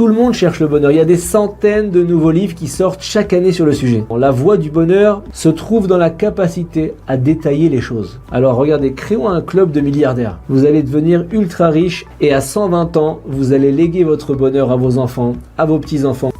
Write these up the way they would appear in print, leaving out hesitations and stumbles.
Tout le monde cherche le bonheur. Il y a des centaines de nouveaux livres qui sortent chaque année sur le sujet. La voie du bonheur se trouve dans la capacité à détailler les choses. Alors regardez, créons un club de milliardaires. Vous allez devenir ultra riche et à 120 ans, vous allez léguer votre bonheur à vos enfants, à vos petits-enfants.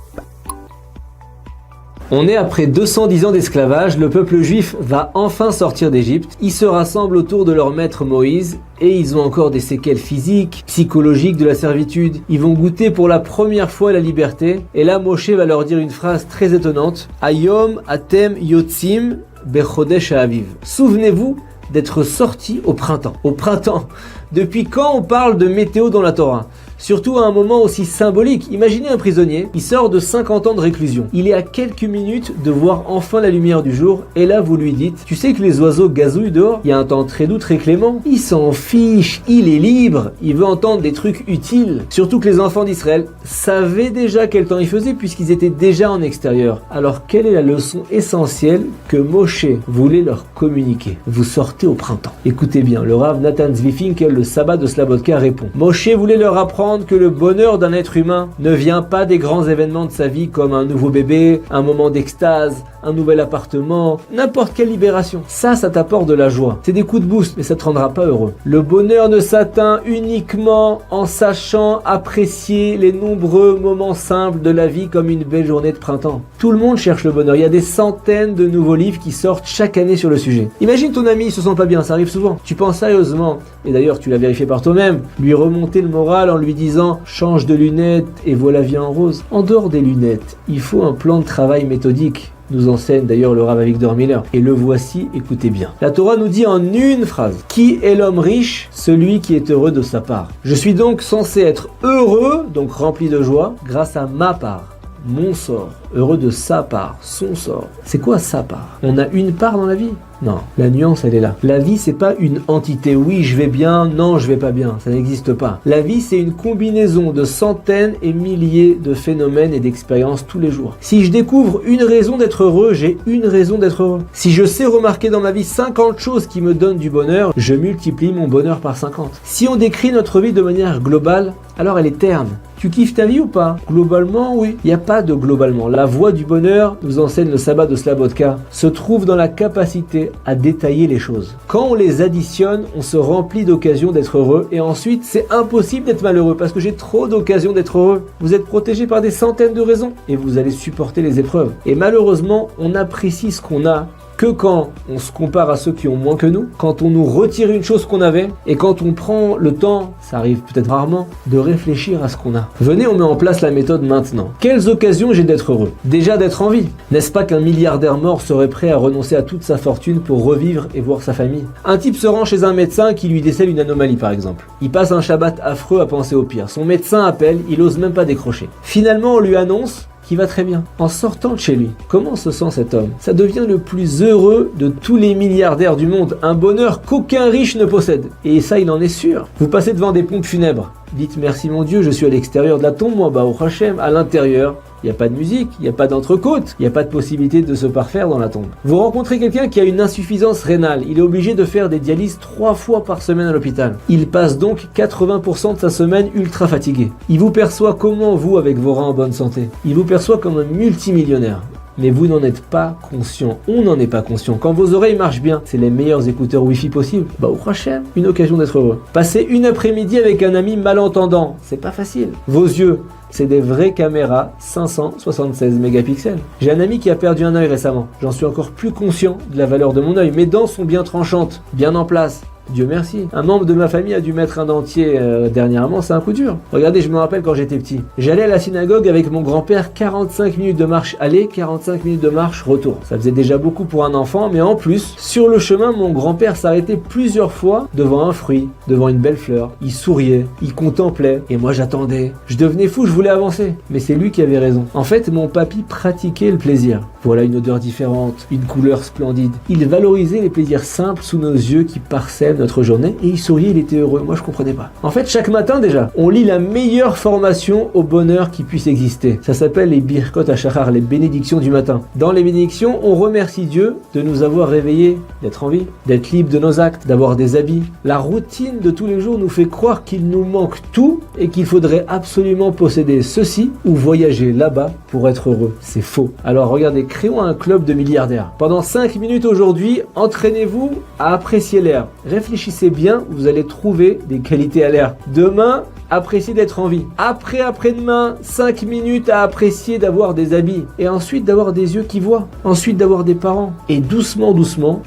On est après 210 ans d'esclavage, le peuple juif va enfin sortir d'Égypte. Ils se rassemblent autour de leur maître Moïse et ils ont encore des séquelles physiques, psychologiques de la servitude. Ils vont goûter pour la première fois la liberté. Et là, Moshe va leur dire une phrase très étonnante. Ayom atem yotzim bechodesh ha'aviv. Souvenez-vous d'être sortis au printemps. Au printemps. Depuis quand on parle de météo dans la Torah ? Surtout à un moment aussi symbolique. Imaginez un prisonnier, il sort de 50 ans de réclusion. Il est à quelques minutes de voir enfin la lumière du jour et là vous lui dites, tu sais que les oiseaux gazouillent dehors, il y a un temps très doux, très clément. Il s'en fiche, il est libre, il veut entendre des trucs utiles. Surtout que les enfants d'Israël savaient déjà quel temps il faisait puisqu'ils étaient déjà en extérieur. Alors quelle est la leçon essentielle que Moshe voulait leur communiquer? Vous sortez au printemps. Écoutez bien, le Rav Nathan Zwifinkel, le sabbat de Slabodka répond. Moshe voulait leur apprendre que le bonheur d'un être humain ne vient pas des grands événements de sa vie comme un nouveau bébé, un moment d'extase, un nouvel appartement, n'importe quelle libération. Ça t'apporte de la joie. C'est des coups de boost, mais ça te rendra pas heureux. Le bonheur ne s'atteint uniquement en sachant apprécier les nombreux moments simples de la vie comme une belle journée de printemps. Tout le monde cherche le bonheur. Il y a des centaines de nouveaux livres qui sortent chaque année sur le sujet. Imagine ton ami, il se sent pas bien, ça arrive souvent. Tu penses sérieusement, et d'ailleurs tu l'as vérifié par toi-même, lui remonter le moral en lui disant « change de lunettes et voilà vie en rose ». En dehors des lunettes, il faut un plan de travail méthodique, nous enseigne d'ailleurs le Rav Avigdor Miller. Et le voici, écoutez bien. La Torah nous dit en une phrase « Qui est l'homme riche? Celui qui est heureux de sa part. Je suis donc censé être heureux, donc rempli de joie, grâce à ma part. Mon sort, heureux de sa part, son sort. C'est quoi sa part? On a une part dans la vie? Non, la nuance elle est là. La vie c'est pas une entité, oui je vais bien, non je vais pas bien, ça n'existe pas. La vie c'est une combinaison de centaines et milliers de phénomènes et d'expériences tous les jours. Si je découvre une raison d'être heureux, j'ai une raison d'être heureux. Si je sais remarquer dans ma vie 50 choses qui me donnent du bonheur, je multiplie mon bonheur par 50. Si on décrit notre vie de manière globale, alors elle est terne. Tu kiffes ta vie ou pas? Globalement, oui. Il n'y a pas de globalement. La voie du bonheur, nous enseigne le sabbat de Slabodka, se trouve dans la capacité à détailler les choses. Quand on les additionne, on se remplit d'occasions d'être heureux et ensuite, c'est impossible d'être malheureux parce que j'ai trop d'occasions d'être heureux. Vous êtes protégé par des centaines de raisons et vous allez supporter les épreuves. Et malheureusement, on apprécie ce qu'on a que quand on se compare à ceux qui ont moins que nous, quand on nous retire une chose qu'on avait, et quand on prend le temps, ça arrive peut-être rarement, de réfléchir à ce qu'on a. Venez, on met en place la méthode maintenant. Quelles occasions j'ai d'être heureux? Déjà d'être en vie. N'est-ce pas qu'un milliardaire mort serait prêt à renoncer à toute sa fortune pour revivre et voir sa famille? Un type se rend chez un médecin qui lui décèle une anomalie par exemple. Il passe un Shabbat affreux à penser au pire. Son médecin appelle, il ose même pas décrocher. Finalement, on lui annonce qui va très bien. En sortant de chez lui, comment se sent cet homme? Ça devient le plus heureux de tous les milliardaires du monde, un bonheur qu'aucun riche ne possède. Et ça, il en est sûr. Vous passez devant des pompes funèbres. Dites merci mon Dieu, je suis à l'extérieur de la tombe, moi, Baruch Hashem, à l'intérieur. Il n'y a pas de musique, il n'y a pas d'entrecôte, il n'y a pas de possibilité de se parfaire dans la tombe. Vous rencontrez quelqu'un qui a une insuffisance rénale, il est obligé de faire des dialyses 3 fois par semaine à l'hôpital. Il passe donc 80% de sa semaine ultra fatigué. Il vous perçoit comment vous avec vos reins en bonne santé? Il vous perçoit comme un multimillionnaire. Mais vous n'en êtes pas conscient, on n'en est pas conscient. Quand vos oreilles marchent bien, c'est les meilleurs écouteurs Wi-Fi possibles. Au prochain, une occasion d'être heureux. Passer une après-midi avec un ami malentendant, c'est pas facile. Vos yeux, c'est des vraies caméras 576 mégapixels. J'ai un ami qui a perdu un œil récemment. J'en suis encore plus conscient de la valeur de mon œil. Mes dents sont bien tranchantes, bien en place. Dieu merci. Un membre de ma famille a dû mettre un dentier dernièrement, c'est un coup dur. Regardez, je me rappelle quand j'étais petit. J'allais à la synagogue avec mon grand-père, 45 minutes de marche aller, 45 minutes de marche retour. Ça faisait déjà beaucoup pour un enfant, mais en plus, sur le chemin, mon grand-père s'arrêtait plusieurs fois devant un fruit, devant une belle fleur. Il souriait, il contemplait, et moi j'attendais. Je devenais fou, je voulais avancer. Mais c'est lui qui avait raison. En fait, mon papy pratiquait le plaisir. Voilà une odeur différente, une couleur splendide. Il valorisait les plaisirs simples sous nos yeux qui parcellent même notre journée et il souriait, il était heureux. Moi je comprenais pas. En fait, chaque matin déjà, on lit la meilleure formation au bonheur qui puisse exister. Ça s'appelle les Birkot HaShachar, les bénédictions du matin. Dans les bénédictions, on remercie Dieu de nous avoir réveillés, d'être en vie, d'être libre de nos actes, d'avoir des habits. La routine de tous les jours nous fait croire qu'il nous manque tout et qu'il faudrait absolument posséder ceci ou voyager là-bas pour être heureux. C'est faux. Alors regardez, créons un club de milliardaires. Pendant 5 minutes aujourd'hui, entraînez-vous à apprécier l'air. Réfléchissez bien, vous allez trouver des qualités à l'air. Demain, appréciez d'être en vie. Après-demain, 5 minutes à apprécier d'avoir des habits. Et ensuite d'avoir des yeux qui voient. Ensuite d'avoir des parents. Et doucement,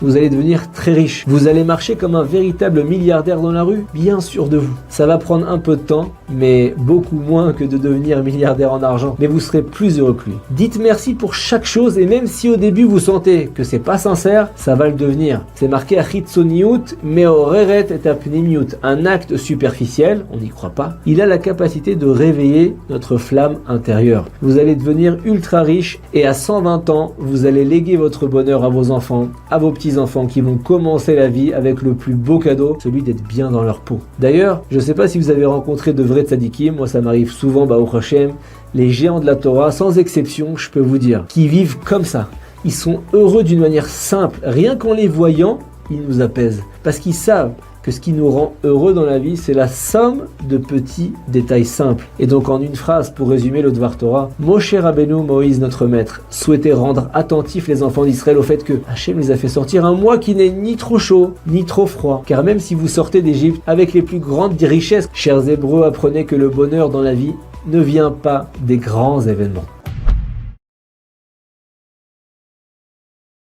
vous allez devenir très riche. Vous allez marcher comme un véritable milliardaire dans la rue, bien sûr de vous. Ça va prendre un peu de temps, mais beaucoup moins que de devenir milliardaire en argent. Mais vous serez plus heureux que lui. Dites merci pour chaque chose et même si au début vous sentez que c'est pas sincère, ça va le devenir. C'est marqué Achitsoniut, Meoreret et Apnimiut. Un acte superficiel, on n'y croit pas. Il a la capacité de réveiller notre flamme intérieure. Vous allez devenir ultra riche et à 120 ans, vous allez léguer votre bonheur à vos enfants, à vos petits-enfants qui vont commencer la vie avec le plus beau cadeau, celui d'être bien dans leur peau. D'ailleurs, je ne sais pas si vous avez rencontré de vrais tzadikim, moi ça m'arrive souvent, Baruch Hashem, les géants de la Torah, sans exception, je peux vous dire, qui vivent comme ça. Ils sont heureux d'une manière simple, rien qu'en les voyant, ils nous apaisent. Parce qu'ils savent que ce qui nous rend heureux dans la vie, c'est la somme de petits détails simples. Et donc en une phrase, pour résumer le Dvar Torah, Moshe Rabbeinu, Moïse notre maître, souhaitait rendre attentifs les enfants d'Israël au fait que Hachem les a fait sortir un mois qui n'est ni trop chaud, ni trop froid. Car même si vous sortez d'Égypte avec les plus grandes richesses, chers Hébreux, apprenez que le bonheur dans la vie ne vient pas des grands événements.